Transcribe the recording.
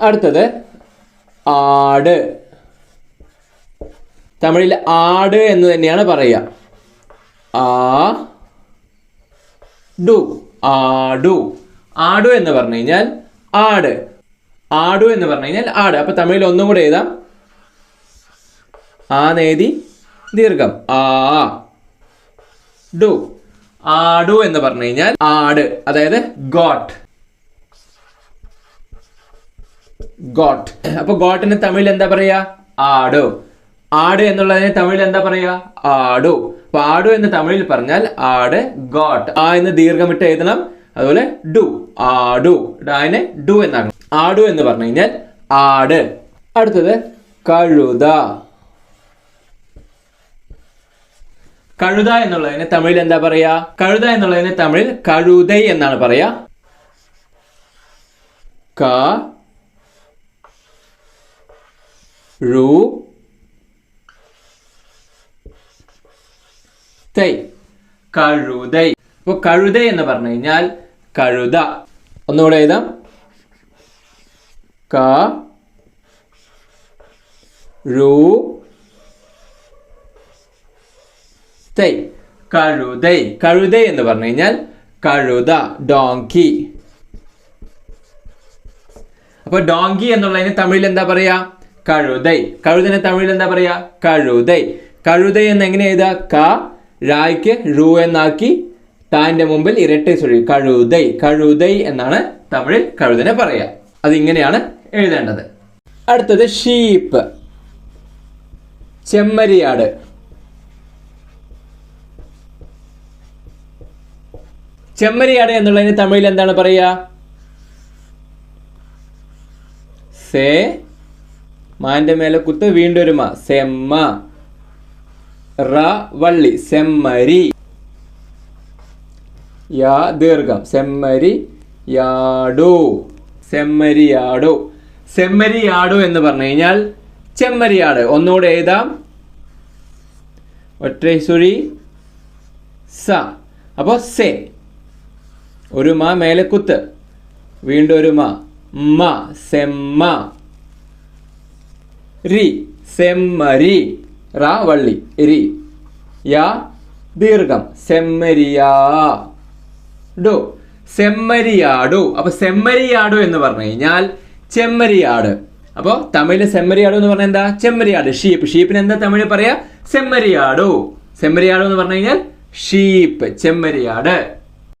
അടുത്തത് ആട്. തമിഴിൽ ആട് എന്ന് തന്നെയാണ് പറയുക. ആടു. ആടു. ആടു എന്ന് പറഞ്ഞു കഴിഞ്ഞാൽ ആട്. ആടു എന്ന് പറഞ്ഞു കഴിഞ്ഞാൽ ആട്. അപ്പൊ തമിഴിൽ ഒന്നും കൂടെ എഴുതാം. ആ നേതി ദീർഘം ആ ഡു. ആടു എന്ന് പറഞ്ഞു കഴിഞ്ഞാൽ ആട്, അതായത് ഗോട്ട്. ഗോട്ട്. അപ്പൊ ഗോട്ടിന് തമിഴിൽ എന്താ പറയാ? ആടു. ആട് എന്നുള്ളതിന് തമിഴിൽ എന്താ പറയാ? ആടു. അപ്പൊ ആടു എന്ന് തമിഴിൽ പറഞ്ഞാൽ ആട്, ഗോട്ട്. ആ എന്ന് ദീർഘമിട്ട് എഴുതണം. അതുപോലെ ഡു, ആടു. ഡാനെ ഡു എന്നാക്കണം. ആടു എന്ന് പറഞ്ഞു കഴിഞ്ഞാൽ ആട്. അടുത്തത് കഴുത. കഴുത എന്നുള്ളതിന് തമിഴിൽ എന്താ പറയാ? കഴുത എന്നുള്ളതിന് തമിഴിൽ കഴുതൈ എന്നാണ് പറയാ. ക ഴു തൈ. കഴുതൈ. അപ്പൊ കഴുത എന്ന് പറഞ്ഞു കഴിഞ്ഞാൽ കഴുത. ഒന്നുകൂടെ എഴുതാം. ക ഴു തൈ. കഴുതൈ. കഴുതൈ എന്ന് പറഞ്ഞു കഴിഞ്ഞാൽ കഴുത, ഡോങ്കി. അപ്പൊ ഡോങ്കി എന്നുള്ളതിന് തമിഴിൽ എന്താ പറയാ? കഴുതൈ. കഴുതന് തമിഴിൽ എന്താ പറയാ? കഴുതൈ. കഴുതൈ എന്ന് എങ്ങനെ എഴുതാ? ക രായ്ക്ക് ഴു എന്നാക്കി താന്റെ മുമ്പിൽ ഇരട്ട ചൊല്ലി കഴുതൈ. കഴുതൈ എന്നാണ് തമിഴിൽ കഴുതനെ പറയാ. അതിങ്ങനെയാണ് എഴുതേണ്ടത്. അടുത്തത് ഷീപ്പ്. ചെമ്മരിയാട്. ചെമ്മരിയാട് എന്നുള്ളതിന് തമിഴിൽ എന്താണ് പറയാ? സേ മാന്റെ മേലെ കുത്ത് വീണ്ടും ഒരു മാ. സെമ്മ. റ വള്ളി. സെമ്മരി. യാ ദീർഘം. സെമ്മരി യാടു. സെമ്മരിയാടു. സെമ്മരിയാടു എന്ന് പറഞ്ഞു കഴിഞ്ഞാൽ ചെമ്മരിയാട്. ഒന്നുകൂടെ എഴുതാം. ഒറ്റൈസുരി സ. അപ്പോ സെ. ഒരു മാ മേലെ കുത്ത് വീണ്ടും ഒരു മാ. മ. സെമ്മ. രി. സെമ്മരി. റ വള്ളി. രി. യാ ദീർഘം. സെമ്മരിയാടു. സെമ്മരിയാടു. അപ്പൊ സെമ്മരിയാടു എന്ന് പറഞ്ഞു കഴിഞ്ഞാൽ ചെമ്മരിയാട്. അപ്പൊ തമിഴില് സെമ്മരിയാടു എന്ന് പറഞ്ഞാൽ എന്താ? ചെമ്മരിയാട്, ഷീപ്പ്. ഷീപ്പിന് എന്താ തമിഴിൽ പറയാ? സെമ്മരിയാടു. സെമ്മരിയാടു എന്ന് പറഞ്ഞു കഴിഞ്ഞാൽ ഷീപ്പ്, ചെമ്മരിയാട്.